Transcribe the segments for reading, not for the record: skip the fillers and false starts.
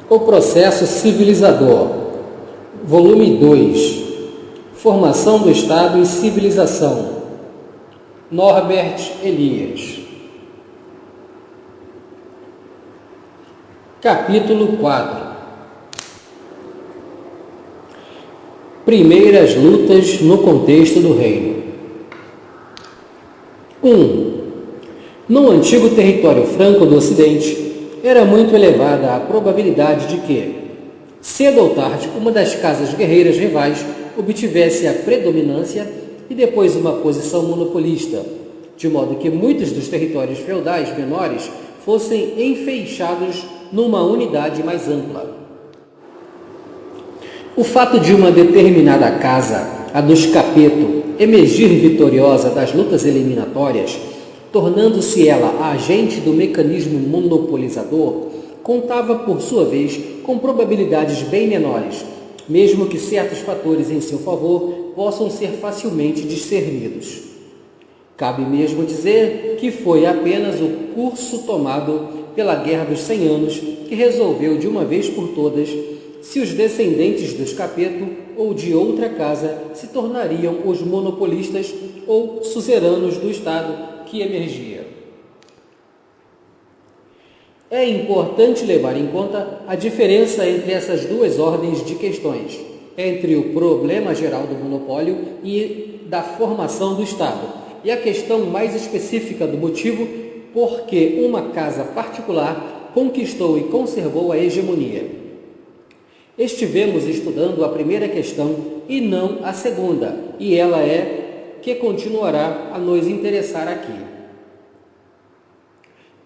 O processo civilizador, volume 2, Formação do Estado e Civilização, Norbert Elias. Capítulo 4. Primeiras lutas no contexto do reino. 1. No antigo território franco do Ocidente, era muito elevada a probabilidade de que, cedo ou tarde, uma das casas guerreiras rivais obtivesse a predominância e depois uma posição monopolista, de modo que muitos dos territórios feudais menores fossem enfeixados numa unidade mais ampla. O fato de uma determinada casa, a dos Capeto, emergir vitoriosa das lutas eliminatórias, tornando-se ela a agente do mecanismo monopolizador, contava, por sua vez, com probabilidades bem menores, mesmo que certos fatores em seu favor possam ser facilmente discernidos. Cabe mesmo dizer que foi apenas o curso tomado pela Guerra dos 100 Anos que resolveu de uma vez por todas se os descendentes dos Capeto ou de outra casa se tornariam os monopolistas ou suzeranos do Estado que emergia. É importante levar em conta a diferença entre essas duas ordens de questões, entre o problema geral do monopólio e da formação do Estado, e a questão mais específica do motivo por que uma casa particular conquistou e conservou a hegemonia. Estivemos estudando a primeira questão e não a segunda, e ela é que continuará a nos interessar aqui.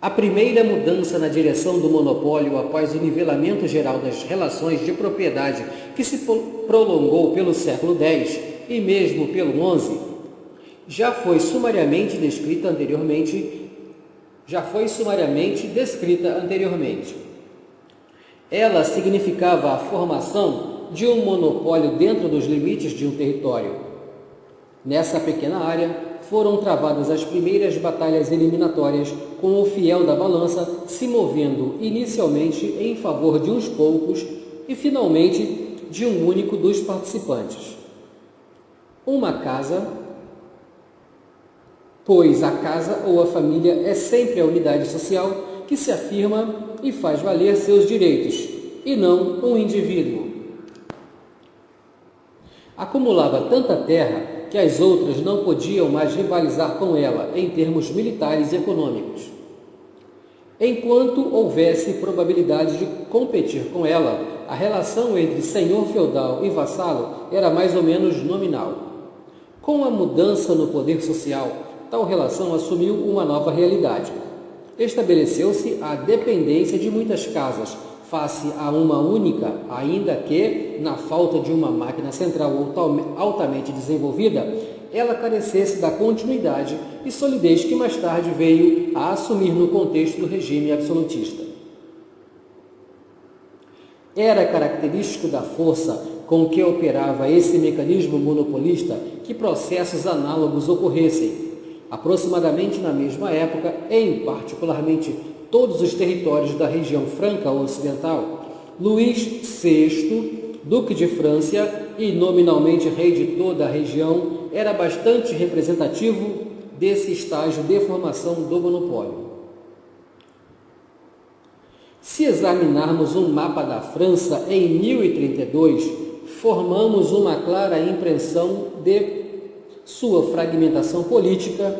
A primeira mudança na direção do monopólio após o nivelamento geral das relações de propriedade que se prolongou pelo século X e mesmo pelo XI, já foi sumariamente descrita anteriormente. Ela significava a formação de um monopólio dentro dos limites de um território. Nessa pequena área, foram travadas as primeiras batalhas eliminatórias, com o fiel da balança se movendo inicialmente em favor de uns poucos e finalmente de um único dos participantes. Uma casa, pois a casa ou a família é sempre a unidade social que se afirma e faz valer seus direitos, e não um indivíduo. Acumulava tanta terra que as outras não podiam mais rivalizar com ela em termos militares e econômicos. Enquanto houvesse probabilidade de competir com ela, a relação entre senhor feudal e vassalo era mais ou menos nominal. Com a mudança no poder social, tal relação assumiu uma nova realidade. Estabeleceu-se a dependência de muitas casas face a uma única, ainda que, na falta de uma máquina central altamente desenvolvida, ela carecesse da continuidade e solidez que mais tarde veio a assumir no contexto do regime absolutista. Era característico da força com que operava esse mecanismo monopolista que processos análogos ocorressem, aproximadamente na mesma época, em particularmente todos os territórios da região franca ocidental. Luís VI, duque de França e nominalmente rei de toda a região, era bastante representativo desse estágio de formação do monopólio. Se examinarmos um mapa da França em 1032, formamos uma clara impressão de sua fragmentação política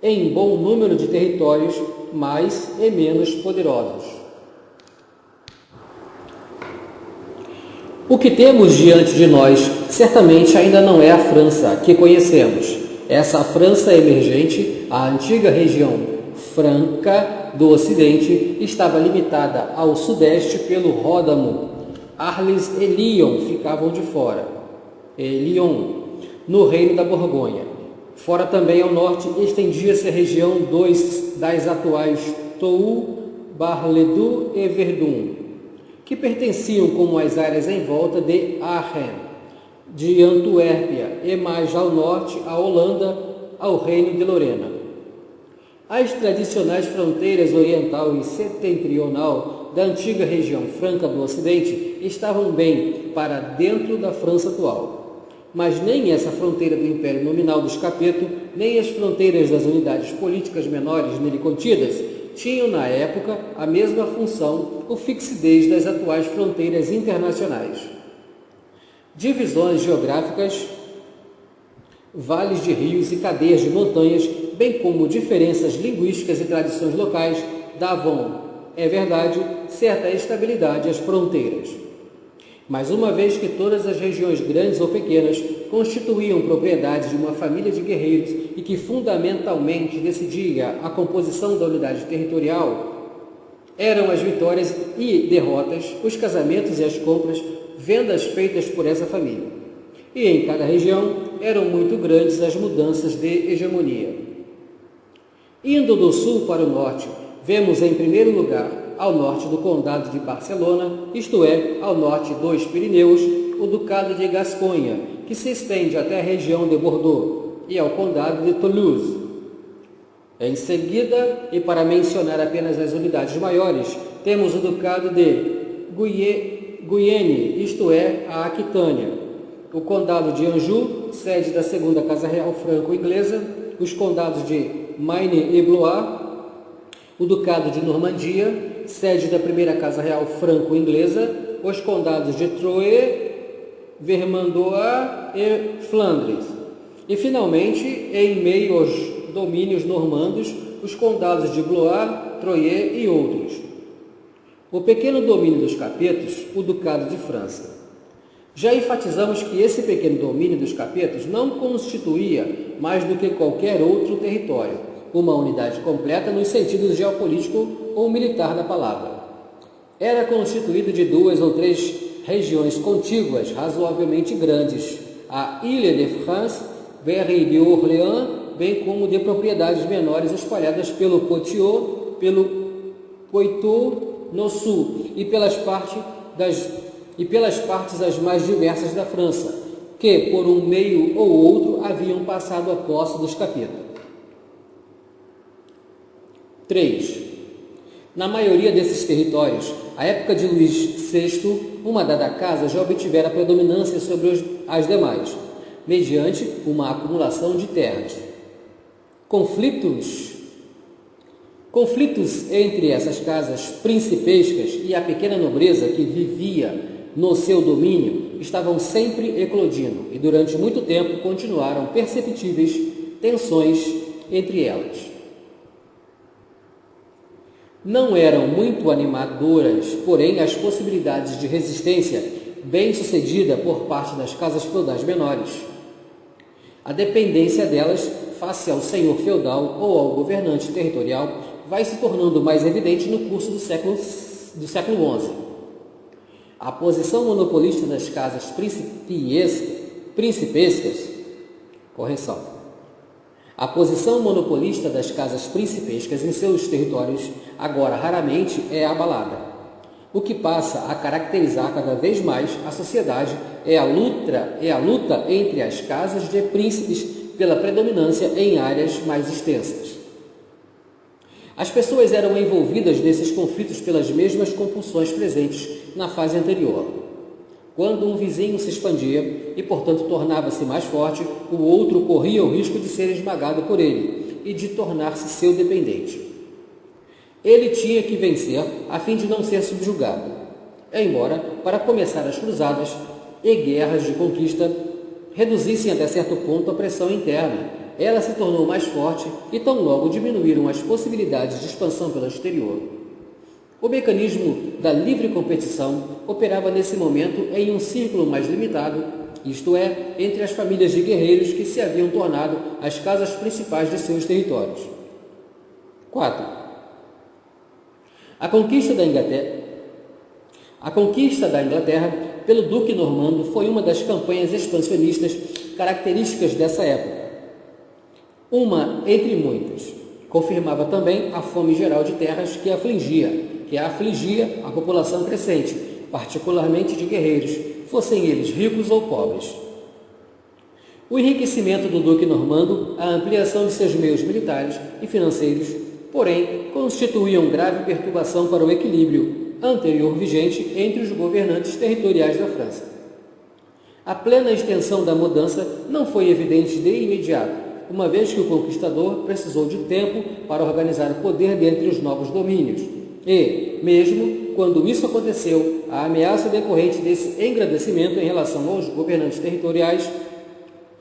em bom número de territórios mais e menos poderosos. O que temos diante de nós certamente ainda não é a França que conhecemos. Essa França emergente, a antiga região franca do Ocidente, estava limitada ao sudeste pelo Ródano. Arles e Lyon ficavam de fora. Lyon, no reino da Borgonha. Fora também ao norte estendia-se a região das atuais Toul, Bar-le-Duc e Verdun, que pertenciam como as áreas em volta de Aachen, de Antuérpia e mais ao norte a Holanda, ao reino de Lorena. As tradicionais fronteiras oriental e setentrional da antiga região franca do Ocidente estavam bem para dentro da França atual. Mas nem essa fronteira do Império Nominal dos Capeto, nem as fronteiras das unidades políticas menores nele contidas, tinham na época a mesma função ou fixidez das atuais fronteiras internacionais. Divisões geográficas, vales de rios e cadeias de montanhas, bem como diferenças linguísticas e tradições locais, davam, é verdade, certa estabilidade às fronteiras. Mas uma vez que todas as regiões grandes ou pequenas constituíam propriedade de uma família de guerreiros e que fundamentalmente decidia a composição da unidade territorial, eram as vitórias e derrotas, os casamentos e as compras, vendas feitas por essa família. E em cada região eram muito grandes as mudanças de hegemonia. Indo do sul para o norte, vemos em primeiro lugar, ao norte do Condado de Barcelona, isto é, ao norte dos Pirineus, o Ducado de Gasconha, que se estende até a região de Bordeaux, e ao Condado de Toulouse. Em seguida, e para mencionar apenas as unidades maiores, temos o Ducado de Guyenne, isto é, a Aquitânia, o Condado de Anjou, sede da Segunda Casa Real Franco-Inglesa, os condados de Maine e Blois, o Ducado de Normandia, sede da Primeira Casa Real Franco-Inglesa, os condados de Troyes, Vermandois e Flandres. E, finalmente, em meio aos domínios normandos, os condados de Blois, Troyes e outros. O pequeno domínio dos Capetos, o Ducado de França. Já enfatizamos que esse pequeno domínio dos Capetos não constituía mais do que qualquer outro território, uma unidade completa nos sentidos geopolítico ou militar da palavra. Era constituído de 2 ou 3 regiões contíguas razoavelmente grandes, a Île-de-France, Berry de Orléans, bem como de propriedades menores espalhadas pelo Poitou, pelo Poitou no sul e pelas partes as mais diversas da França, que por um meio ou outro haviam passado a posse dos Capetos. 3. Na maioria desses territórios, a época de Luís VI, uma dada casa já obtivera predominância sobre as demais, mediante uma acumulação de terras. Conflitos entre essas casas principescas e a pequena nobreza que vivia no seu domínio estavam sempre eclodindo e durante muito tempo continuaram perceptíveis tensões entre elas. Não eram muito animadoras, porém, as possibilidades de resistência bem-sucedida por parte das casas feudais menores. A dependência delas, face ao senhor feudal ou ao governante territorial, vai se tornando mais evidente no curso do século XI. A posição monopolista das casas principescas, A posição monopolista das casas principescas em seus territórios agora raramente é abalada. O que passa a caracterizar cada vez mais a sociedade é a luta entre as casas de príncipes pela predominância em áreas mais extensas. As pessoas eram envolvidas nesses conflitos pelas mesmas compulsões presentes na fase anterior. Quando um vizinho se expandia e, portanto, tornava-se mais forte, o outro corria o risco de ser esmagado por ele e de tornar-se seu dependente. Ele tinha que vencer a fim de não ser subjugado. Embora, para começar as cruzadas e guerras de conquista, reduzissem até certo ponto a pressão interna, ela se tornou mais forte e tão logo diminuíram as possibilidades de expansão pelo exterior. O mecanismo da livre competição operava nesse momento em um círculo mais limitado, isto é, entre as famílias de guerreiros que se haviam tornado as casas principais de seus territórios. 4. A conquista da Inglaterra pelo Duque Normando foi uma das campanhas expansionistas características dessa época. Uma entre muitas. Confirmava também a fome geral de terras que afligia a população crescente, particularmente de guerreiros, fossem eles ricos ou pobres. O enriquecimento do duque normando, a ampliação de seus meios militares e financeiros, porém, constituíam grave perturbação para o equilíbrio anterior vigente entre os governantes territoriais da França. A plena extensão da mudança não foi evidente de imediato, uma vez que o conquistador precisou de tempo para organizar o poder dentre os novos domínios. E, mesmo quando isso aconteceu, a ameaça decorrente desse engrandecimento em relação aos governantes territoriais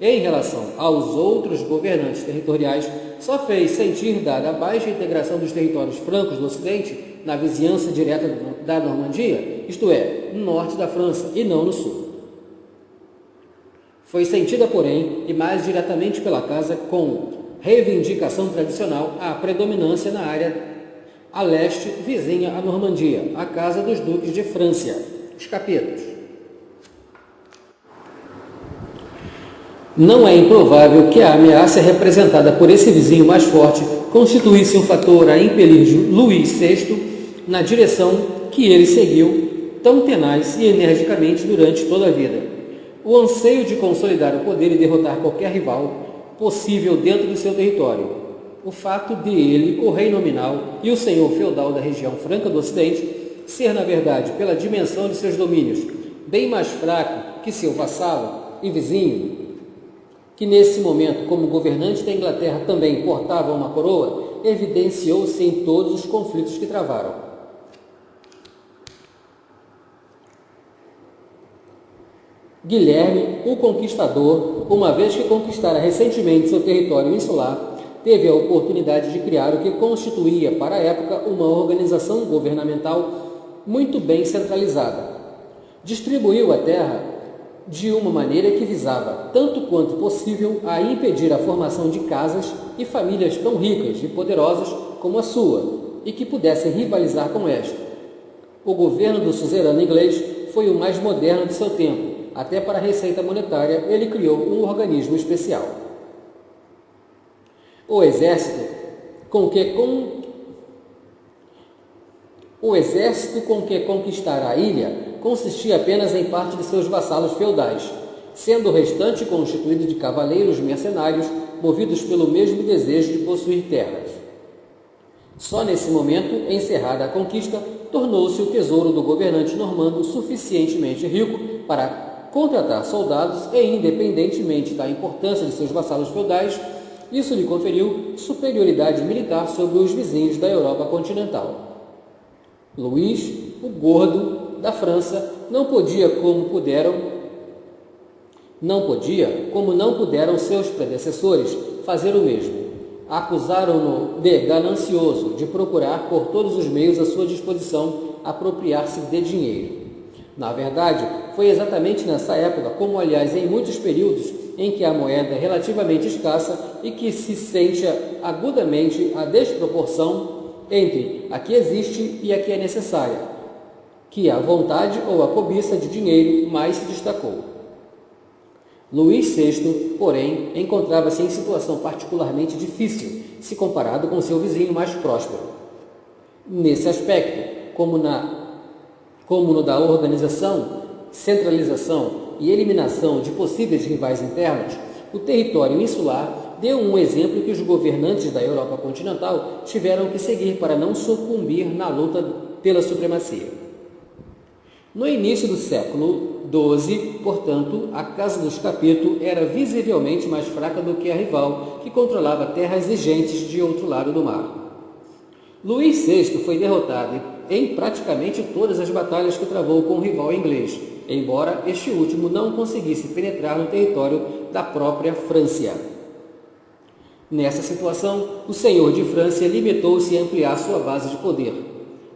em relação aos outros governantes territoriais, só fez sentir, dada a baixa integração dos territórios francos do Ocidente na vizinhança direta da Normandia, isto é, no norte da França e não no sul. Foi sentida, porém, e mais diretamente pela casa, com reivindicação tradicional, a predominância na área a leste vizinha à Normandia, a casa dos duques de França, os capetos. Não é improvável que a ameaça representada por esse vizinho mais forte constituísse um fator a impelir Luís VI na direção que ele seguiu tão tenaz e energicamente durante toda a vida. O anseio de consolidar o poder e derrotar qualquer rival possível dentro do seu território. O fato de ele, o rei nominal e o senhor feudal da região franca do Ocidente, ser, na verdade, pela dimensão de seus domínios, bem mais fraco que seu vassalo e vizinho, que nesse momento, como governante da Inglaterra, também portava uma coroa, evidenciou-se em todos os conflitos que travaram. Guilherme, o Conquistador, uma vez que conquistara recentemente seu território insular, teve a oportunidade de criar o que constituía, para a época, uma organização governamental muito bem centralizada. Distribuiu a terra de uma maneira que visava, tanto quanto possível, a impedir a formação de casas e famílias tão ricas e poderosas como a sua, e que pudessem rivalizar com esta. O governo do suzerano inglês foi o mais moderno de seu tempo. Até para a receita monetária, ele criou um organismo especial. O exército com que conquistara a ilha consistia apenas em parte de seus vassalos feudais, sendo o restante constituído de cavaleiros mercenários movidos pelo mesmo desejo de possuir terras. Só nesse momento, encerrada a conquista, tornou-se o tesouro do governante normando suficientemente rico para contratar soldados e, independentemente da importância de seus vassalos feudais, isso lhe conferiu superioridade militar sobre os vizinhos da Europa continental. Luís, o Gordo, da França, não podia, como não puderam seus predecessores, fazer o mesmo. Acusaram-no de ganancioso, de procurar por todos os meios à sua disposição apropriar-se de dinheiro. Na verdade, foi exatamente nessa época, como aliás em muitos períodos, em que a moeda é relativamente escassa e que se sente agudamente a desproporção entre a que existe e a que é necessária, que a vontade ou a cobiça de dinheiro mais se destacou. Luís VI, porém, encontrava-se em situação particularmente difícil, se comparado com seu vizinho mais próspero. Nesse aspecto, como no da organização, centralização e eliminação de possíveis rivais internos, o território insular deu um exemplo que os governantes da Europa continental tiveram que seguir para não sucumbir na luta pela supremacia. No início do século XII, portanto, a Casa dos Capeto era visivelmente mais fraca do que a rival, que controlava terras exigentes de outro lado do mar. Luís VI foi derrotado em praticamente todas as batalhas que travou com o rival inglês, embora este último não conseguisse penetrar no território da própria França. Nessa situação, o senhor de França limitou-se a ampliar sua base de poder,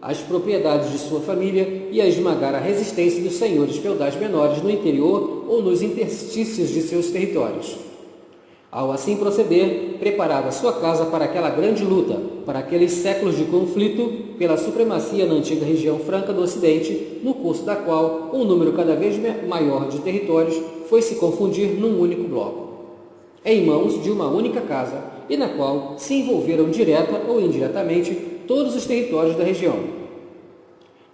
as propriedades de sua família e a esmagar a resistência dos senhores feudais menores no interior ou nos interstícios de seus territórios. Ao assim proceder, preparava sua casa para aquela grande luta, para aqueles séculos de conflito pela supremacia na antiga região franca do Ocidente, no curso da qual um número cada vez maior de territórios foi se confundir num único bloco, em mãos de uma única casa, e na qual se envolveram direta ou indiretamente todos os territórios da região.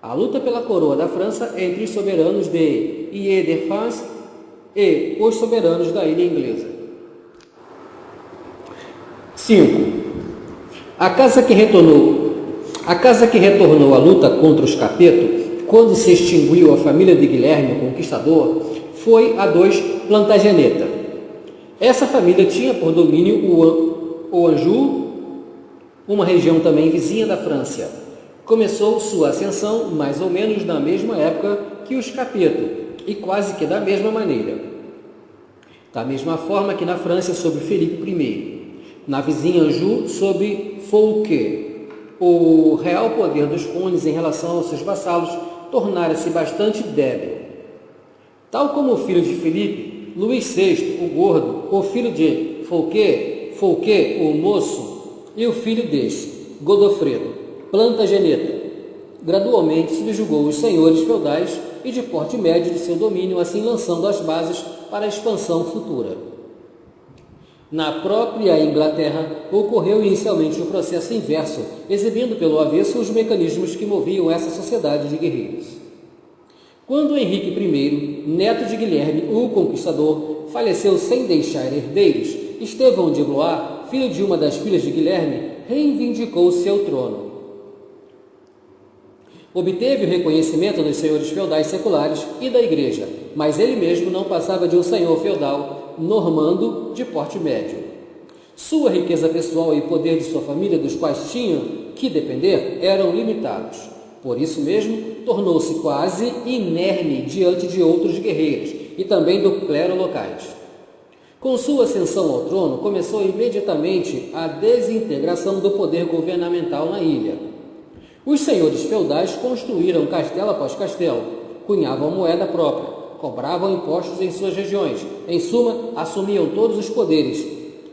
A luta pela coroa da França entre os soberanos de Ile-de-France e os soberanos da ilha inglesa. 5. A casa que retornou à luta contra os Capeto, quando se extinguiu a família de Guilherme o Conquistador, foi a dos Plantageneta. Essa família tinha por domínio o Anjou, uma região também vizinha da França. Começou sua ascensão mais ou menos na mesma época que os Capeto, e quase que da mesma maneira. Da mesma forma que na França sob Felipe I, na vizinha Anjou sob Fouquet, o real poder dos condes em relação aos seus vassalos tornara-se bastante débil. Tal como o filho de Felipe, Luís VI, o gordo, o filho de Fouquet, o moço, e o filho deste, Godofredo, Plantageneta, gradualmente subjugou os senhores feudais e de porte médio de seu domínio, assim lançando as bases para a expansão futura. Na própria Inglaterra, ocorreu inicialmente o processo inverso, exibindo pelo avesso os mecanismos que moviam essa sociedade de guerreiros. Quando Henrique I, neto de Guilherme o Conquistador, faleceu sem deixar herdeiros, Estevão de Blois, filho de uma das filhas de Guilherme, reivindicou seu trono. Obteve o reconhecimento dos senhores feudais seculares e da Igreja, mas ele mesmo não passava de um senhor feudal normando de porte médio. Sua riqueza pessoal e o poder de sua família, dos quais tinha que depender, eram limitados. Por isso mesmo, tornou-se quase inerme diante de outros guerreiros e também do clero locais. Com sua ascensão ao trono, começou imediatamente a desintegração do poder governamental na ilha. Os senhores feudais construíram castelo após castelo, cunhavam moeda própria, cobravam impostos em suas regiões. Em suma, assumiam todos os poderes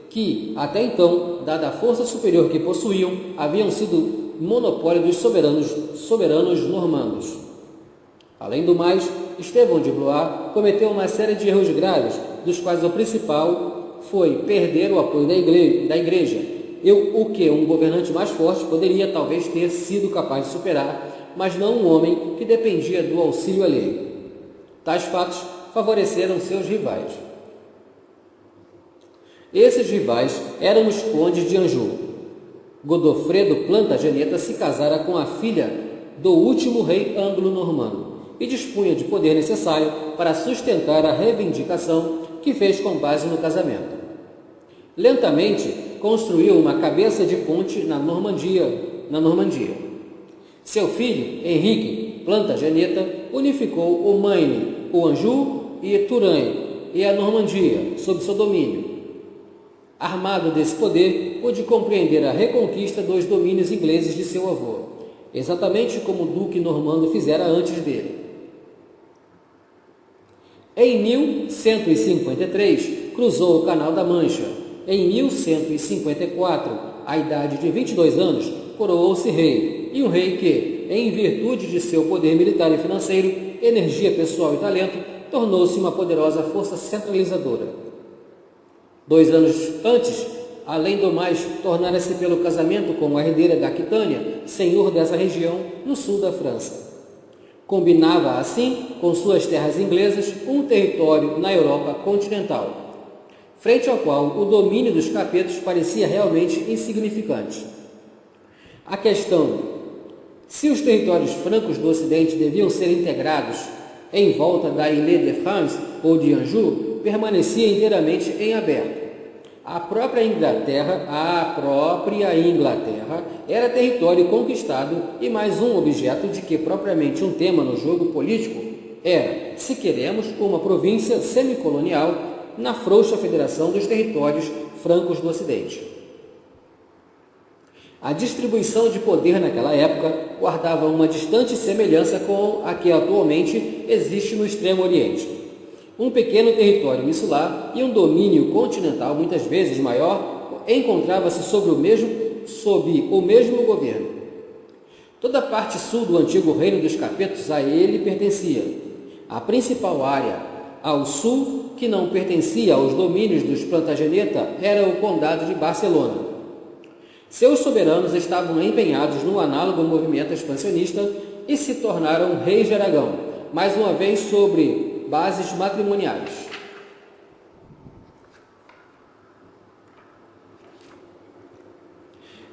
que, até então, dada a força superior que possuíam, haviam sido monopólio dos soberanos normandos. Além do mais, Estevão de Blois cometeu uma série de erros graves, dos quais o principal foi perder o apoio da Igreja, o que um governante mais forte poderia talvez ter sido capaz de superar, mas não um homem que dependia do auxílio alheio. Tais fatos favoreceram seus rivais. Esses rivais eram os condes de Anjou. Godofredo Plantageneta se casara com a filha do último rei anglo-normando e dispunha de poder necessário para sustentar a reivindicação que fez com base no casamento. Lentamente, construiu uma cabeça de ponte na Normandia. Seu filho, Henrique Plantageneta, unificou o Maine, o Anjou e Touraine e a Normandia sob seu domínio. Armado desse poder, pôde compreender a reconquista dos domínios ingleses de seu avô, exatamente como o duque normando fizera antes dele. Em 1153, cruzou o Canal da Mancha. Em 1154, à idade de 22 anos, coroou-se rei, e um rei que, em virtude de seu poder militar e financeiro, energia pessoal e talento, tornou-se uma poderosa força centralizadora. 2 anos antes, além do mais, tornara-se pelo casamento com a herdeira da Aquitânia, senhor dessa região, no sul da França. Combinava, assim, com suas terras inglesas, um território na Europa continental, frente ao qual o domínio dos capetos parecia realmente insignificante. A questão, se os territórios francos do Ocidente deviam ser integrados em volta da Ile-de-France ou de Anjou, permanecia inteiramente em aberto. A própria Inglaterra era território conquistado e mais um objeto de que propriamente um tema no jogo político era, se queremos, uma província semicolonial na frouxa federação dos territórios francos do Ocidente. A distribuição de poder naquela época guardava uma distante semelhança com a que atualmente existe no Extremo Oriente. Um pequeno território insular e um domínio continental, muitas vezes maior, encontrava-se sob o mesmo governo. Toda a parte sul do antigo reino dos Capetos a ele pertencia. A principal área ao sul, que não pertencia aos domínios dos Plantageneta, era o condado de Barcelona. Seus soberanos estavam empenhados no análogo movimento expansionista e se tornaram reis de Aragão, mais uma vez sobre bases matrimoniais.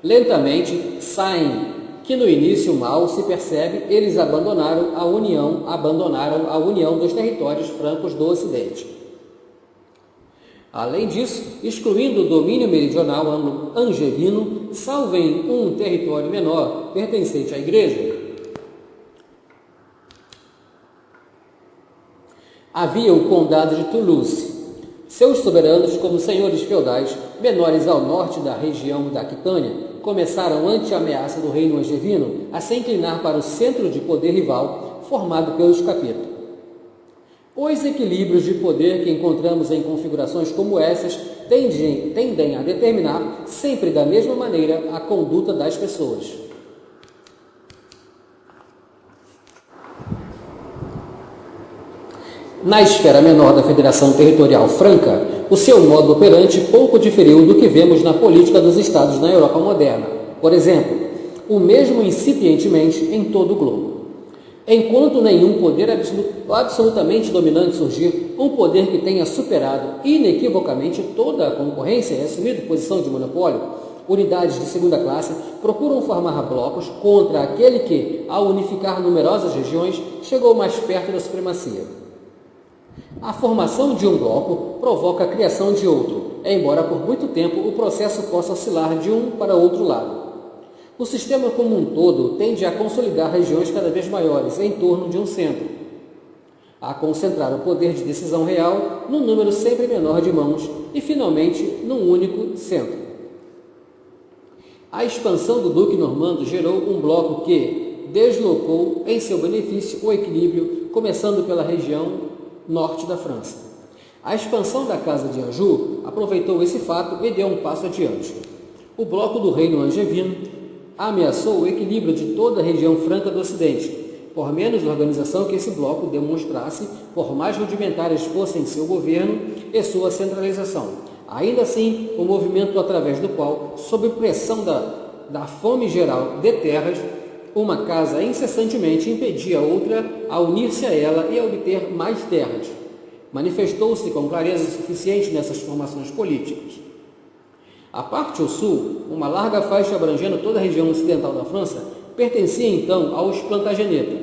Lentamente saem, que no início mal se percebe, eles abandonaram a união dos territórios francos do Ocidente. Além disso, excluindo o domínio meridional angevino, salvo em um território menor pertencente à Igreja, havia o condado de Toulouse. Seus soberanos, como senhores feudais, menores ao norte da região da Aquitânia, começaram, ante a ameaça do reino angevino, a se inclinar para o centro de poder rival formado pelos capetos. Os equilíbrios de poder que encontramos em configurações como essas tendem a determinar sempre da mesma maneira a conduta das pessoas. Na esfera menor da Federação Territorial Franca, o seu modo operante pouco diferiu do que vemos na política dos Estados na Europa moderna. Por exemplo, o mesmo incipientemente em todo o globo. Enquanto nenhum poder absolutamente dominante surgir, um poder que tenha superado inequivocamente toda a concorrência e assumido posição de monopólio, unidades de segunda classe procuram formar blocos contra aquele que, ao unificar numerosas regiões, chegou mais perto da supremacia. A formação de um bloco provoca a criação de outro, embora por muito tempo o processo possa oscilar de um para outro lado. O sistema como um todo tende a consolidar regiões cada vez maiores em torno de um centro, a concentrar o poder de decisão real num número sempre menor de mãos e, finalmente, num único centro. A expansão do duque normando gerou um bloco que deslocou em seu benefício o equilíbrio, começando pela região norte da França. A expansão da Casa de Anjou aproveitou esse fato e deu um passo adiante. O bloco do reino angevino ameaçou o equilíbrio de toda a região franca do Ocidente, por menos organização que esse bloco demonstrasse, por mais rudimentares fossem seu governo e sua centralização. Ainda assim, o movimento através do qual, sob pressão da fome geral de terras, uma casa incessantemente impedia a outra a unir-se a ela e a obter mais terras. Manifestou-se com clareza suficiente nessas formações políticas. A parte ao sul, uma larga faixa abrangendo toda a região ocidental da França, pertencia então aos Plantageneta.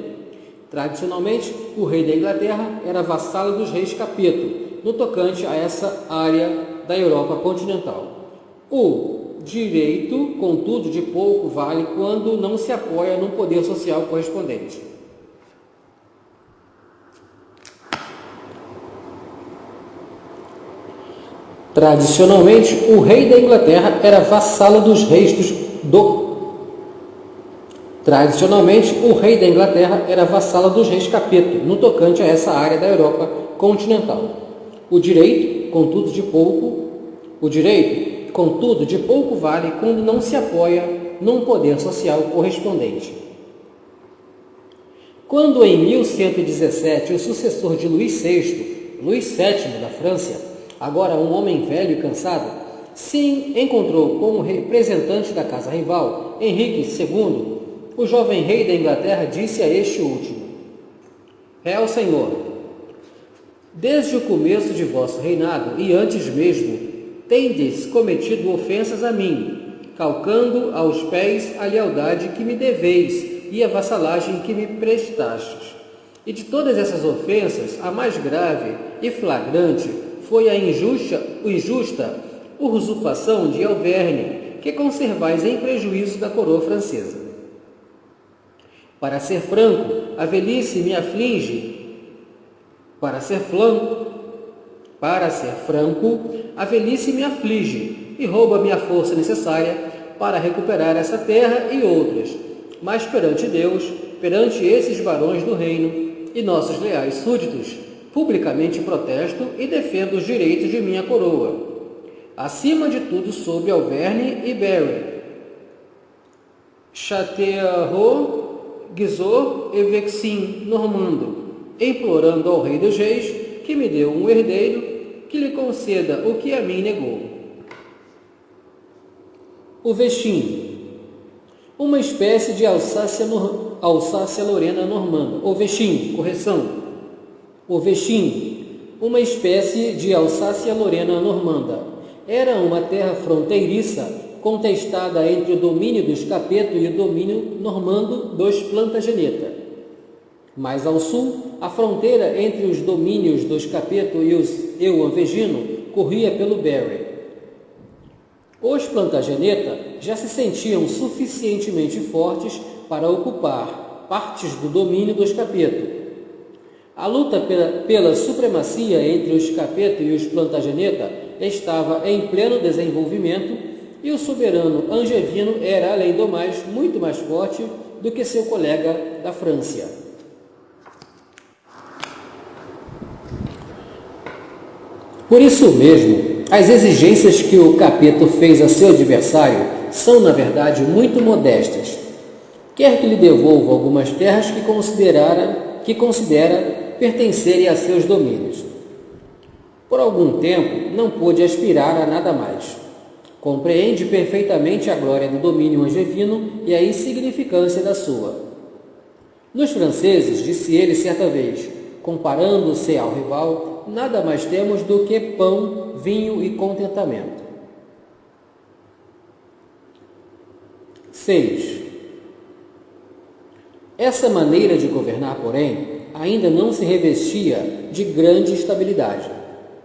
Tradicionalmente, o rei da Inglaterra era vassalo dos reis Capeto, no tocante a essa área da Europa continental. O direito, contudo, de pouco vale quando não se apoia num poder social correspondente. Tradicionalmente, o rei da Inglaterra era vassalo dos reis Capeto, no tocante a essa área da Europa continental. O direito, contudo, de pouco vale quando não se apoia num poder social correspondente. Quando em 1117 o sucessor de Luís VII da França, agora um homem velho e cansado, se encontrou com o representante da casa rival, Henrique II, o jovem rei da Inglaterra disse a este último: Real Senhor, desde o começo de vosso reinado e antes mesmo, tendes cometido ofensas a mim, calcando aos pés a lealdade que me deveis e a vassalagem que me prestastes. E de todas essas ofensas, a mais grave e flagrante foi a injusta usurpação de Auvergne, que conservais em prejuízo da coroa francesa. Para ser franco, a velhice me aflige. Para ser franco, a velhice me aflige e rouba-me a força necessária para recuperar essa terra e outras. Mas perante Deus, perante esses barões do reino e nossos leais súditos, publicamente protesto e defendo os direitos de minha coroa, acima de tudo sob Auvergne e Berry, Châteauroux, Gisors e Vexin normando, implorando ao rei dos reis que me dê um herdeiro, que lhe conceda o que a mim negou. O Vexin, uma espécie de Alsácia-Lorena normanda. O Vexin, uma espécie de Alsácia-Lorena normanda. Era uma terra fronteiriça contestada entre o domínio dos Capeto e o domínio normando dos Plantageneta. Mais ao sul, a fronteira entre os domínios dos Capeto e o Angevino corria pelo Berry. Os Plantageneta já se sentiam suficientemente fortes para ocupar partes do domínio dos Capeto. A luta pela supremacia entre os Capeto e os Plantageneta estava em pleno desenvolvimento e o soberano angevino era, além do mais, muito mais forte do que seu colega da França. Por isso mesmo, as exigências que o Capeto fez a seu adversário são, na verdade, muito modestas. Quer que lhe devolva algumas terras que considera pertencerem a seus domínios. Por algum tempo, não pôde aspirar a nada mais. Compreende perfeitamente a glória do domínio angevino e a insignificância da sua. Nos franceses, disse ele certa vez, comparando-se ao rival, nada mais temos do que pão, vinho e contentamento. 6. Essa maneira de governar, porém, ainda não se revestia de grande estabilidade.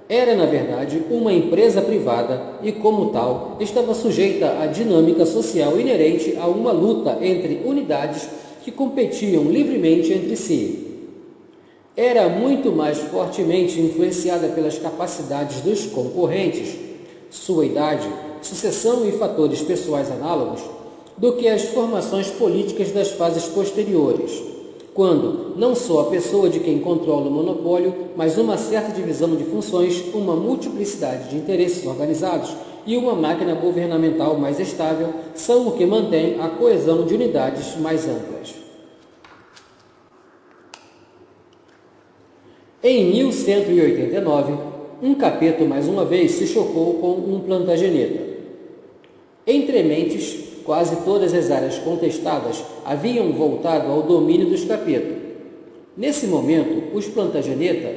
Era, na verdade, uma empresa privada e, como tal, estava sujeita à dinâmica social inerente a uma luta entre unidades que competiam livremente entre si. Era muito mais fortemente influenciada pelas capacidades dos concorrentes, sua idade, sucessão e fatores pessoais análogos, do que as formações políticas das fases posteriores, quando não só a pessoa de quem controla o monopólio, mas uma certa divisão de funções, uma multiplicidade de interesses organizados e uma máquina governamental mais estável são o que mantém a coesão de unidades mais amplas. Em 1189, um Capeto mais uma vez se chocou com um Plantageneta. Entre mentes, quase todas as áreas contestadas haviam voltado ao domínio dos Capeto. Nesse momento, os Plantageneta...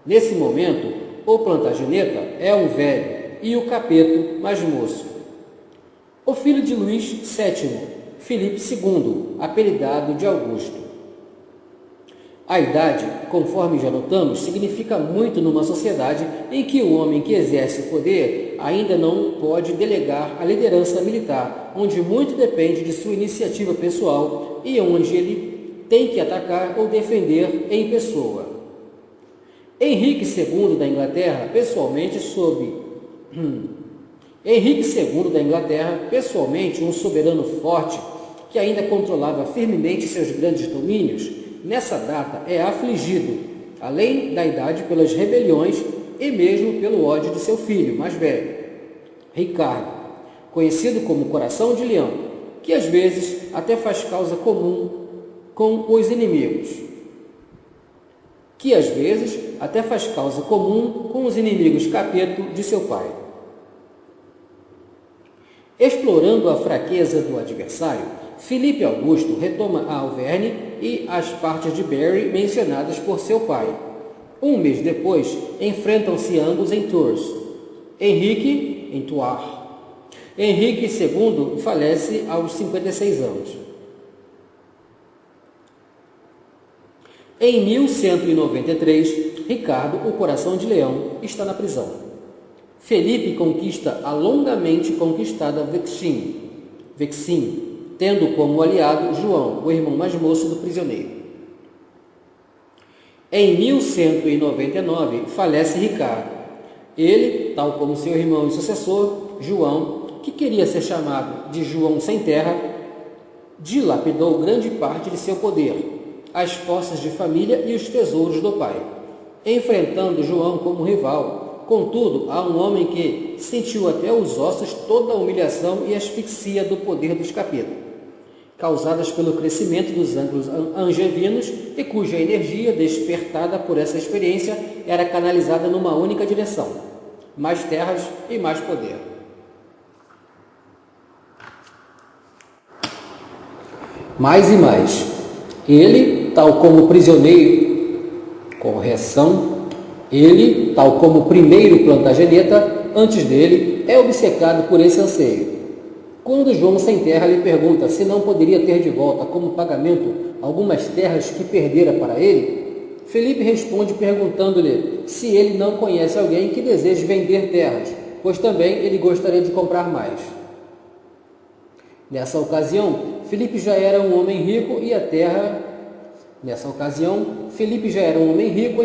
Nesse momento, o Plantageneta é um velho e o Capeto mais moço. O filho de Luís VII, Filipe II, apelidado de Augusto. A idade, conforme já notamos, significa muito numa sociedade em que o homem que exerce o poder ainda não pode delegar a liderança militar, onde muito depende de sua iniciativa pessoal e onde ele tem que atacar ou defender em pessoa. Henrique II da Inglaterra, pessoalmente, um soberano forte que ainda controlava firmemente seus grandes domínios, nessa data é afligido, além da idade, pelas rebeliões e mesmo pelo ódio de seu filho mais velho, Ricardo, conhecido como Coração de Leão, que às vezes até faz causa comum com os inimigos. Capeto de seu pai. Explorando a fraqueza do adversário, Filipe Augusto retoma a Auvergne e as partes de Berry mencionadas por seu pai. Um mês depois, enfrentam-se ambos em Tours. Henrique II falece aos 56 anos. Em 1193, Ricardo, o Coração de Leão, está na prisão. Felipe conquista a longamente conquistada Vexin, tendo como aliado João, o irmão mais moço do prisioneiro. Em 1199, falece Ricardo. Ele, tal como seu irmão e sucessor, João, que queria ser chamado de João sem terra, dilapidou grande parte de seu poder, as posses de família e os tesouros do pai, enfrentando João como rival. Contudo, há um homem que sentiu até os ossos toda a humilhação e asfixia do poder dos Capeto, causadas pelo crescimento dos anglos-angevinos e cuja energia, despertada por essa experiência, era canalizada numa única direção: mais terras e mais poder. Mais e mais. Ele, tal como primeiro Plantageneta, antes dele, é obcecado por esse anseio. Quando João sem terra lhe pergunta se não poderia ter de volta como pagamento algumas terras que perdera para ele, Felipe responde perguntando-lhe se ele não conhece alguém que deseje vender terras, pois também ele gostaria de comprar mais. Nessa ocasião, Felipe já era um homem rico em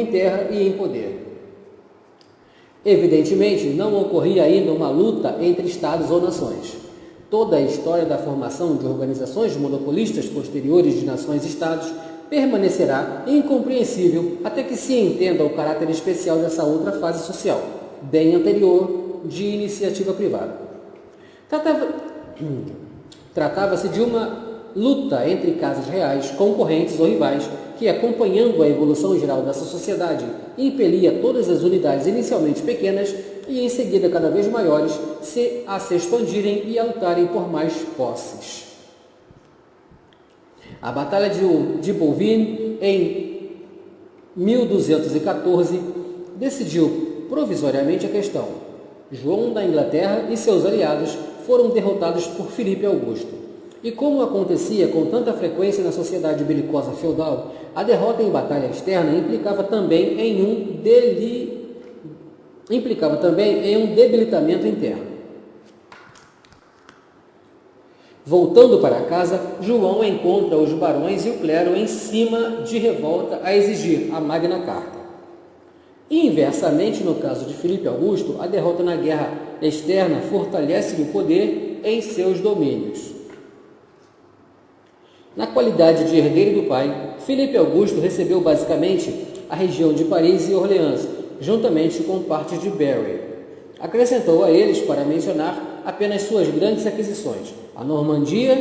terra e em poder. Evidentemente, não ocorria ainda uma luta entre estados ou nações. Toda a história da formação de organizações monopolistas posteriores de nações-estados permanecerá incompreensível até que se entenda o caráter especial dessa outra fase social, bem anterior de iniciativa privada. Tratava-se de uma luta entre casas reais, concorrentes ou rivais, que, acompanhando a evolução geral dessa sociedade, impelia todas as unidades inicialmente pequenas e em seguida cada vez maiores a se expandirem e a lutarem por mais posses. A Batalha de Bouvines, em 1214, decidiu provisoriamente a questão. João da Inglaterra e seus aliados foram derrotados por Filipe Augusto. E como acontecia com tanta frequência na sociedade belicosa feudal, a derrota em batalha externa implicava também em um debilitamento interno. Voltando para casa, João encontra os barões e o clero em cima de revolta a exigir a Magna Carta. Inversamente, no caso de Filipe Augusto, a derrota na guerra externa fortalece-lhe o poder em seus domínios. Na qualidade de herdeiro do pai, Filipe Augusto recebeu basicamente a região de Paris e Orleans, juntamente com partes de Berry. Acrescentou a eles, para mencionar, apenas suas grandes aquisições: a Normandia,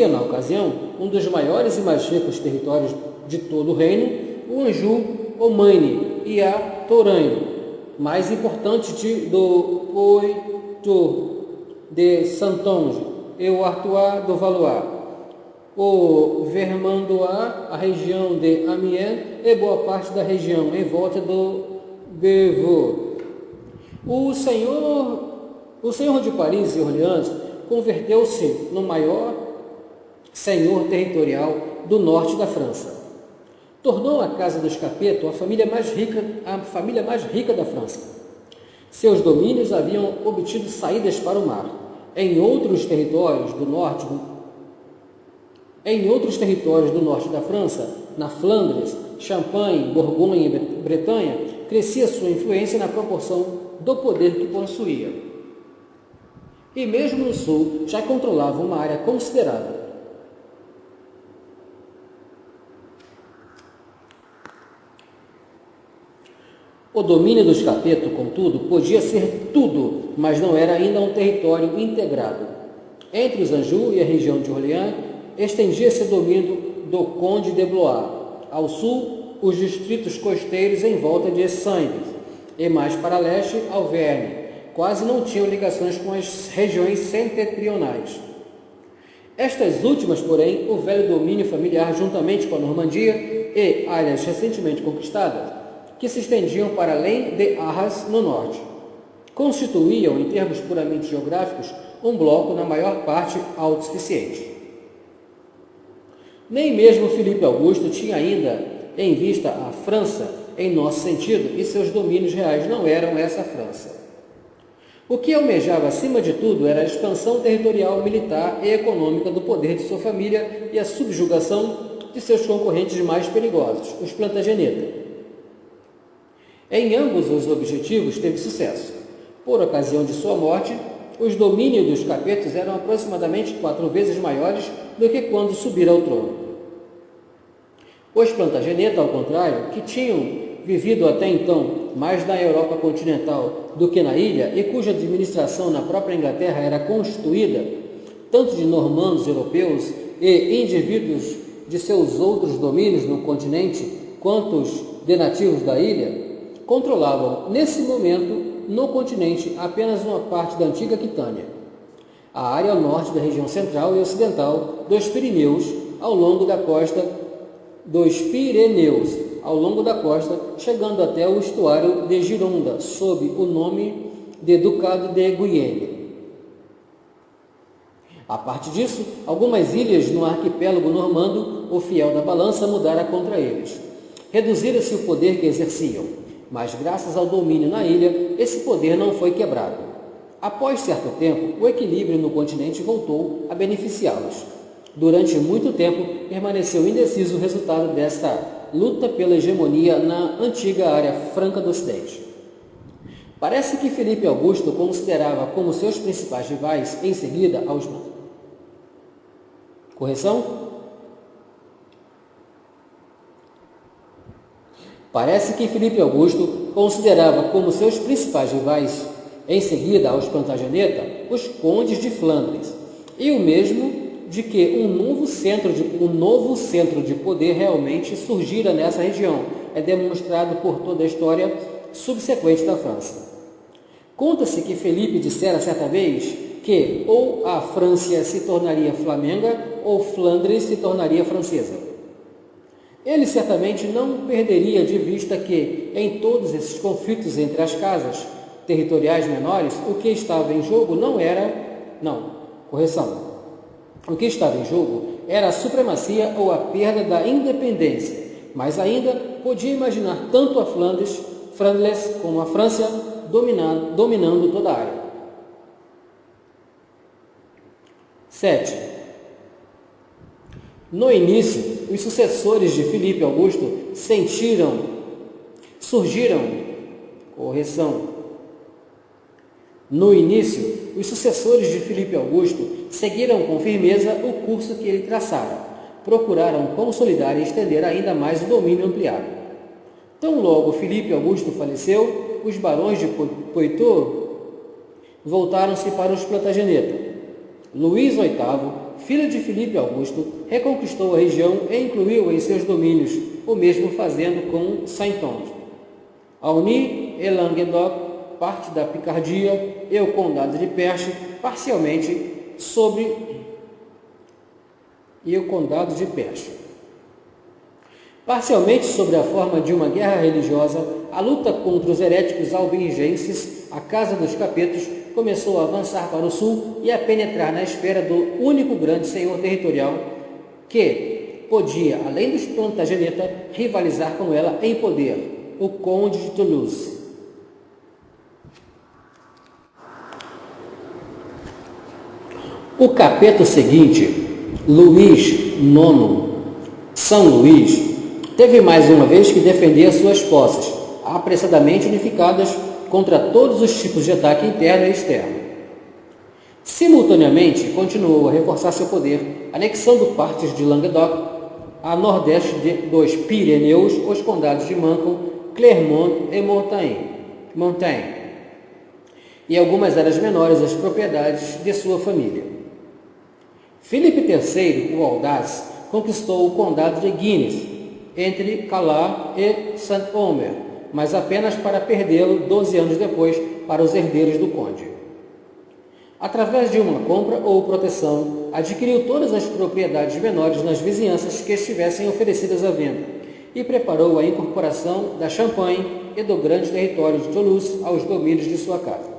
na ocasião, um dos maiores e mais ricos territórios de todo o reino, o Anjou, o Maine e a Touraine, mais importante do Poitou de Saintonge e o Artois do Valois, o Vermandois, a região de Amiens e boa parte da região em volta do Beauvais. O senhor de Paris e Orleans converteu-se no maior senhor territorial do norte da França. Tornou a Casa dos Capeto a família mais rica da França. Seus domínios haviam obtido saídas para o mar. Em outros territórios do norte da França, na Flandres, Champagne, Borgonha e Bretanha, crescia sua influência na proporção do poder que possuía. E mesmo no sul já controlava uma área considerável. O domínio dos Capeto, contudo, podia ser tudo, mas não era ainda um território integrado. Entre os Anjou e a região de Orleans, estendia-se o domínio do Conde de Blois. Ao sul, os distritos costeiros em volta de Saintes, e mais para leste, Auvergne. Quase não tinham ligações com as regiões setentrionais. Estas últimas, porém, o velho domínio familiar juntamente com a Normandia e áreas recentemente conquistadas, que se estendiam para além de Arras, no norte, constituíam, em termos puramente geográficos, um bloco na maior parte autossuficiente. Nem mesmo Filipe Augusto tinha ainda em vista a França em nosso sentido, e seus domínios reais não eram essa França. O que almejava acima de tudo era a expansão territorial, militar e econômica do poder de sua família e a subjugação de seus concorrentes mais perigosos, os Plantageneta. Em ambos os objetivos teve sucesso. Por ocasião de sua morte, os domínios dos Capetos eram aproximadamente 4 vezes maiores do que quando subira ao trono. Os Plantageneta, ao contrário, que tinham vivido até então mais na Europa continental do que na ilha e cuja administração na própria Inglaterra era constituída tanto de normandos europeus e indivíduos de seus outros domínios no continente quanto os de nativos da ilha, controlavam, nesse momento, no continente, apenas uma parte da antiga Aquitânia, a área ao norte da região central e ocidental dos Pirineus, ao longo da costa dos Pirineus, ao longo da costa, chegando até o estuário de Gironda, sob o nome de Ducado de Guyenne. A parte disso, algumas ilhas no arquipélago normando, o fiel da balança mudara contra eles. Reduzira-se o poder que exerciam, mas graças ao domínio na ilha, esse poder não foi quebrado. Após certo tempo, o equilíbrio no continente voltou a beneficiá-los. Durante muito tempo, permaneceu indeciso o resultado desta luta pela hegemonia na antiga área franca do Ocidente. Parece que Filipe Augusto considerava como seus principais rivais, em seguida, aos... Correção? Parece que Filipe Augusto considerava como seus principais rivais, em seguida aos Plantageneta, os condes de Flandres, e o mesmo de que um novo centro de poder realmente surgira nessa região, é demonstrado por toda a história subsequente da França. Conta-se que Felipe dissera certa vez que ou a França se tornaria flamenga ou Flandres se tornaria francesa. Ele certamente não perderia de vista que, em todos esses conflitos entre as casas territoriais menores, o que estava em jogo O que estava em jogo era a supremacia ou a perda da independência, mas ainda podia imaginar tanto a Flandres como a França dominando toda a área. 7. No início, os sucessores de Filipe Augusto seguiram com firmeza o curso que ele traçara. Procuraram consolidar e estender ainda mais o domínio ampliado. Tão logo Filipe Augusto faleceu, os barões de Poitou voltaram-se para os Plantageneta. Luís VIII, filho de Filipe Augusto, reconquistou a região e incluiu em seus domínios, o mesmo fazendo com Saintonge. Aulnay e Languedoc, parte da Picardia, e o condado de Perche, parcialmente sobre a forma de uma guerra religiosa, a luta contra os heréticos albigenses, a Casa dos Capetos, começou a avançar para o sul e a penetrar na esfera do único grande senhor territorial que podia, além dos Plantageneta, rivalizar com ela em poder, o Conde de Toulouse. O capeto seguinte, Luís IX, São Luís, teve mais uma vez que defender suas posses, apressadamente unificadas contra todos os tipos de ataque interno e externo. Simultaneamente, continuou a reforçar seu poder, anexando partes de Languedoc, a nordeste dos Pirineus, os condados de Mâcon, Clermont e Mortagne, e algumas áreas menores as propriedades de sua família. Filipe III, o Audaz, conquistou o condado de Guines, entre Calais e Saint-Omer, mas apenas para perdê-lo 12 anos depois para os herdeiros do conde. Através de uma compra ou proteção, adquiriu todas as propriedades menores nas vizinhanças que estivessem oferecidas à venda e preparou a incorporação da Champagne e do grande território de Toulouse aos domínios de sua casa.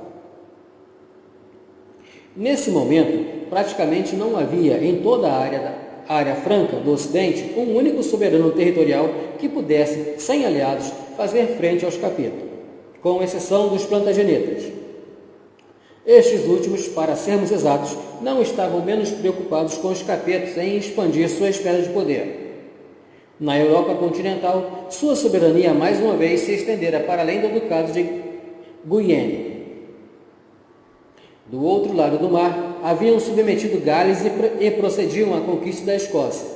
Nesse momento, praticamente não havia em toda a área franca do Ocidente um único soberano territorial que pudesse, sem aliados, fazer frente aos capetos, com exceção dos Plantagenetas. Estes últimos, para sermos exatos, não estavam menos preocupados com os capetos em expandir sua esfera de poder. Na Europa continental, sua soberania mais uma vez se estendera para além do Ducado de Guyenne. Do outro lado do mar, haviam submetido Gales e procediam à conquista da Escócia.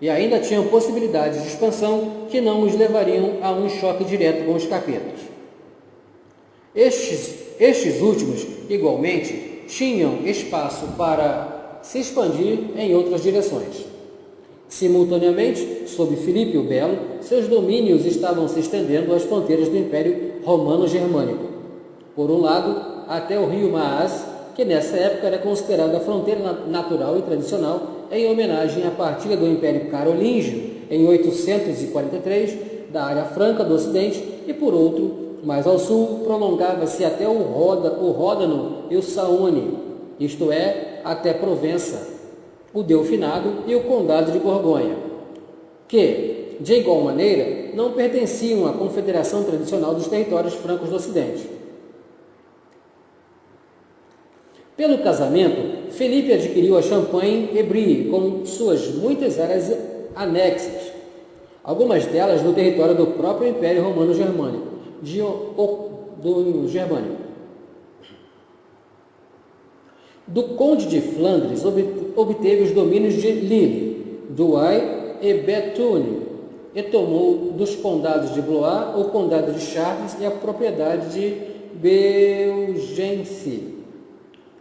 E ainda tinham possibilidades de expansão que não os levariam a um choque direto com os capetos. Estes últimos, igualmente, tinham espaço para se expandir em outras direções. Simultaneamente, sob Filipe o Belo, seus domínios estavam se estendendo às fronteiras do Império Romano-Germânico. Por um lado, até o rio Maas, que nessa época era considerada a fronteira natural e tradicional em homenagem à partida do Império Carolíngio, em 843, da área franca do Ocidente, e por outro, mais ao sul, prolongava-se até o Ródano e o Saône, isto é, até Provença, o Delfinado e o Condado de Borgonha, que, de igual maneira, não pertenciam à confederação tradicional dos territórios francos do Ocidente. Pelo casamento, Felipe adquiriu a Champagne e Brie com suas muitas áreas anexas, algumas delas no território do próprio Império Romano Germânico, do Conde de Flandres obteve os domínios de Lille, Douai e Bethune, e tomou dos condados de Blois o condado de Chartres e a propriedade de Beaugency.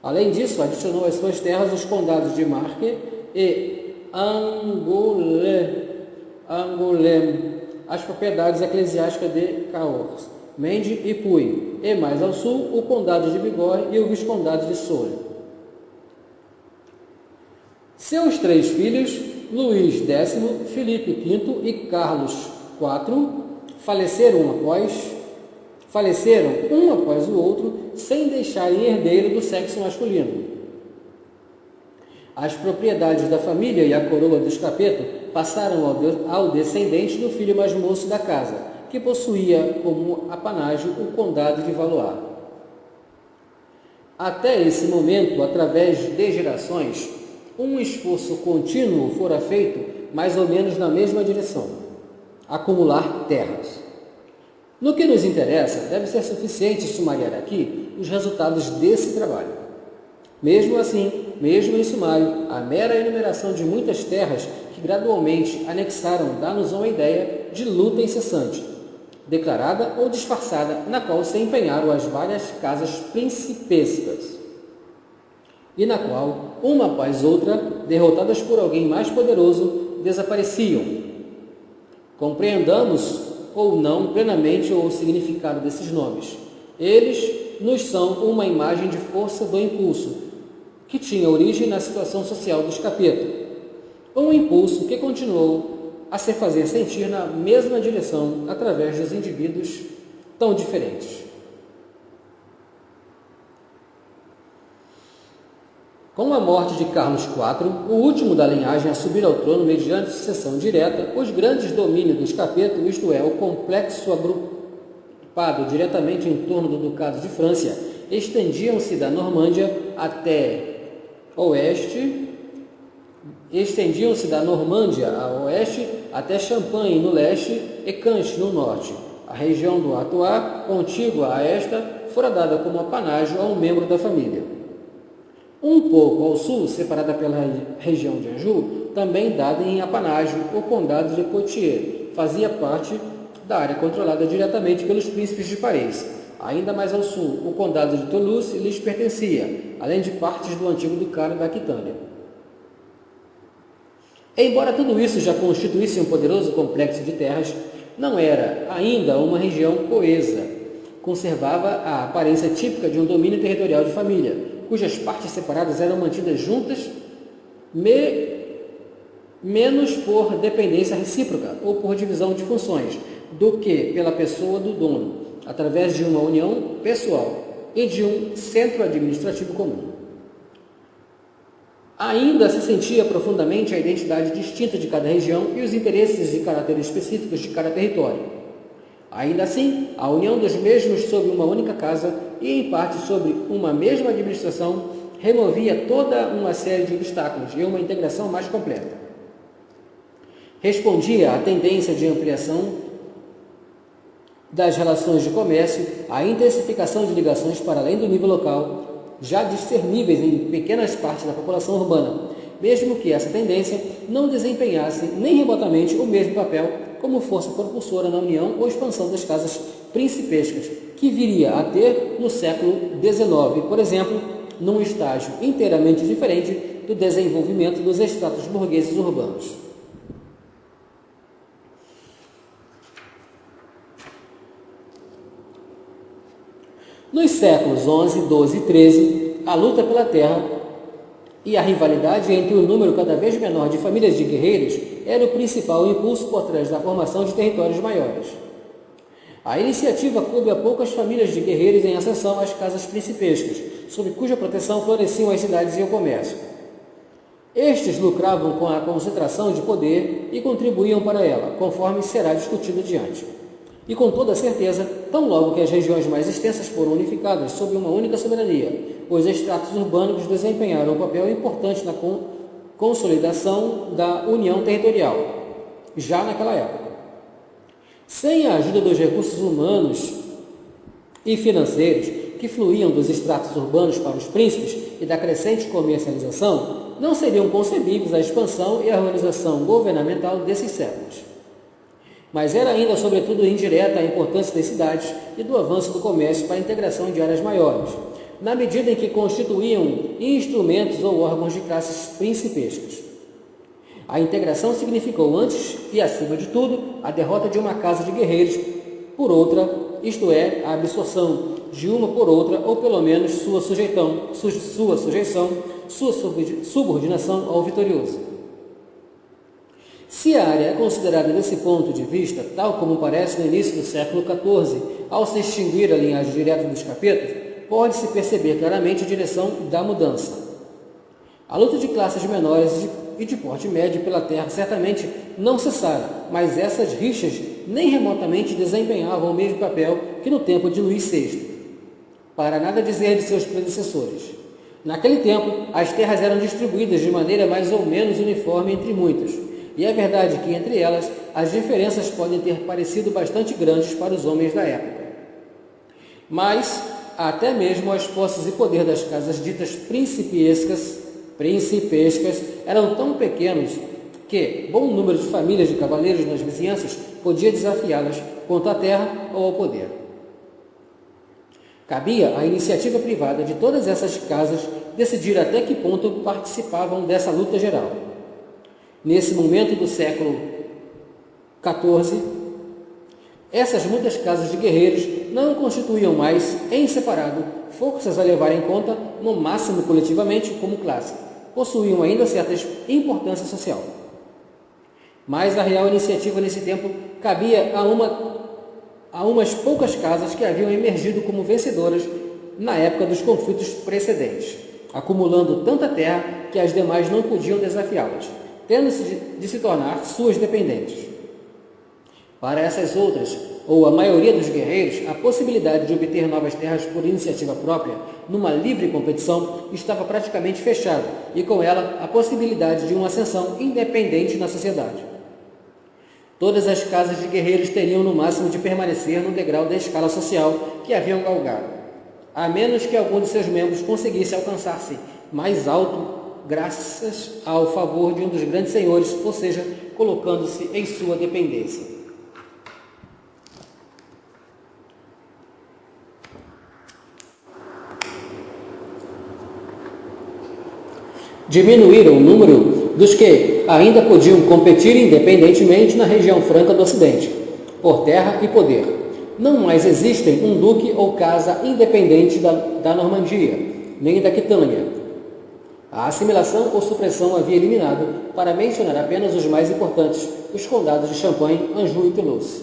Além disso, adicionou às suas terras os condados de Marque e Angoulême, as propriedades eclesiásticas de Cahors, Mende e Puy, e mais ao sul o condado de Bigorre e o viscondado de Soule. Seus três filhos, Luís X, Filipe V e Carlos IV, faleceram um após o outro, sem deixarem herdeiro do sexo masculino. As propriedades da família e a coroa dos Capeto passaram ao descendente do filho mais moço da casa, que possuía como apanágio o condado de Valois. Até esse momento, através de gerações, um esforço contínuo fora feito mais ou menos na mesma direção: acumular terras. No que nos interessa, deve ser suficiente sumariar aqui os resultados desse trabalho. Mesmo assim, mesmo em sumário, a mera enumeração de muitas terras que gradualmente anexaram dá-nos uma ideia de luta incessante, declarada ou disfarçada, na qual se empenharam as várias casas principescas, e na qual, uma após outra, derrotadas por alguém mais poderoso, desapareciam. Compreendamos ou não plenamente o significado desses nomes. Eles nos são uma imagem de força do impulso, que tinha origem na situação social dos Capeto. Um impulso que continuou a se fazer sentir na mesma direção através dos indivíduos tão diferentes. Com a morte de Carlos IV, o último da linhagem a subir ao trono mediante sucessão direta, os grandes domínios dos Capeto, isto é, o complexo agrupado diretamente em torno do Ducado de França, estendiam-se da Normândia a oeste até Champagne no leste e Canche no norte. A região do Artois, contígua a esta, fora dada como apanágio a um membro da família. Um pouco ao sul, separada pela região de Anjou, também dada em apanágio, o condado de Poitiers fazia parte da área controlada diretamente pelos príncipes de Paris. Ainda mais ao sul, o condado de Toulouse lhes pertencia, além de partes do antigo ducado da Aquitânia. Embora tudo isso já constituísse um poderoso complexo de terras, não era ainda uma região coesa. Conservava a aparência típica de um domínio territorial de família, cujas partes separadas eram mantidas juntas, menos por dependência recíproca ou por divisão de funções, do que pela pessoa do dono, através de uma união pessoal e de um centro administrativo comum. Ainda se sentia profundamente a identidade distinta de cada região e os interesses e caracteres específicos de cada território. Ainda assim, a união dos mesmos sob uma única casa e, em parte, sob uma mesma administração, removia toda uma série de obstáculos e uma integração mais completa. Respondia à tendência de ampliação das relações de comércio, à intensificação de ligações para além do nível local, já discerníveis em pequenas partes da população urbana, mesmo que essa tendência não desempenhasse nem remotamente o mesmo papel como força propulsora na união ou expansão das casas principescas, que viria a ter no século XIX, por exemplo, num estágio inteiramente diferente do desenvolvimento dos estratos burgueses urbanos. Nos séculos XI, XII e XIII, a luta pela terra E a rivalidade entre o número cada vez menor de famílias de guerreiros era o principal impulso por trás da formação de territórios maiores. A iniciativa coube a poucas famílias de guerreiros em ascensão às casas principescas, sob cuja proteção floresciam as cidades e o comércio. Estes lucravam com a concentração de poder e contribuíam para ela, conforme será discutido adiante. E com toda certeza, tão logo que as regiões mais extensas foram unificadas sob uma única soberania, os estratos urbanos desempenharam um papel importante na consolidação da união territorial, já naquela época. Sem a ajuda dos recursos humanos e financeiros que fluíam dos estratos urbanos para os príncipes e da crescente comercialização, não seriam concebíveis a expansão e a organização governamental desses séculos. Mas era ainda, sobretudo, indireta a importância das cidades e do avanço do comércio para a integração de áreas maiores, na medida em que constituíam instrumentos ou órgãos de classes principescas. A integração significou, antes e acima de tudo, a derrota de uma casa de guerreiros por outra, isto é, a absorção de uma por outra, ou pelo menos sua subordinação ao vitorioso. Se a área é considerada desse ponto de vista, tal como parece no início do século XIV, ao se extinguir a linhagem direta dos capetos, pode-se perceber claramente a direção da mudança. A luta de classes menores e de porte médio pela terra certamente não cessara, mas essas rixas nem remotamente desempenhavam o mesmo papel que no tempo de Luís VI, para nada dizer de seus predecessores. Naquele tempo, as terras eram distribuídas de maneira mais ou menos uniforme entre muitos, e é verdade que entre elas as diferenças podem ter parecido bastante grandes para os homens da época. Mas até mesmo as posses e poder das casas ditas principescas eram tão pequenos que bom número de famílias de cavaleiros nas vizinhanças podia desafiá-las quanto à terra ou ao poder. Cabia à iniciativa privada de todas essas casas decidir até que ponto participavam dessa luta geral. Nesse momento do século XIV, essas muitas casas de guerreiros não constituíam mais, em separado, forças a levar em conta, no máximo coletivamente, como classe. Possuíam ainda certa importância social. Mas a real iniciativa nesse tempo cabia a umas poucas casas que haviam emergido como vencedoras na época dos conflitos precedentes, acumulando tanta terra que as demais não podiam desafiá-las, tendo-se de se tornar suas dependentes. Para essas outras, ou a maioria dos guerreiros, a possibilidade de obter novas terras por iniciativa própria, numa livre competição, estava praticamente fechada, e com ela a possibilidade de uma ascensão independente na sociedade. Todas as casas de guerreiros teriam no máximo de permanecer no degrau da escala social que haviam galgado, a menos que algum de seus membros conseguisse alcançar-se mais alto graças ao favor de um dos grandes senhores, ou seja, colocando-se em sua dependência. Diminuíram o número dos que ainda podiam competir independentemente na região franca do Ocidente, por terra e poder. Não mais existem um duque ou casa independente da Normandia, nem da Aquitânia. A assimilação ou supressão havia eliminado, para mencionar apenas os mais importantes, os condados de Champagne, Anjou e Toulouse.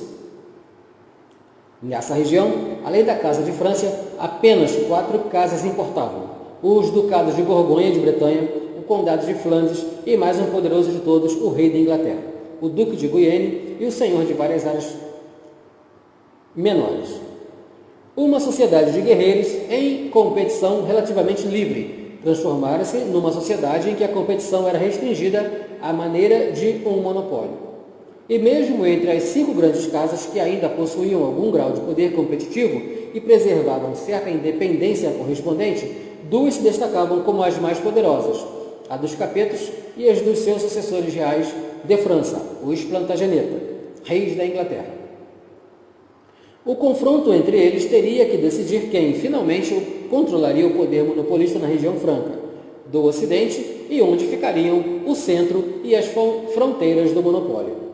Nessa região, além da Casa de França, apenas 4 casas importavam: os ducados de Borgonha e de Bretanha, o condado de Flandres e, mais um poderoso de todos, o rei da Inglaterra, o duque de Guyenne e o senhor de várias áreas menores. Uma sociedade de guerreiros em competição relativamente livre transformara-se numa sociedade em que a competição era restringida à maneira de um monopólio. E mesmo entre as 5 grandes casas que ainda possuíam algum grau de poder competitivo e preservavam certa independência correspondente, 2 se destacavam como as mais poderosas: a dos Capetos e as dos seus sucessores reais de França, os Plantageneta, reis da Inglaterra. O confronto entre eles teria que decidir quem, finalmente, controlaria o poder monopolista na região franca do Ocidente e onde ficariam o centro e as fronteiras do monopólio.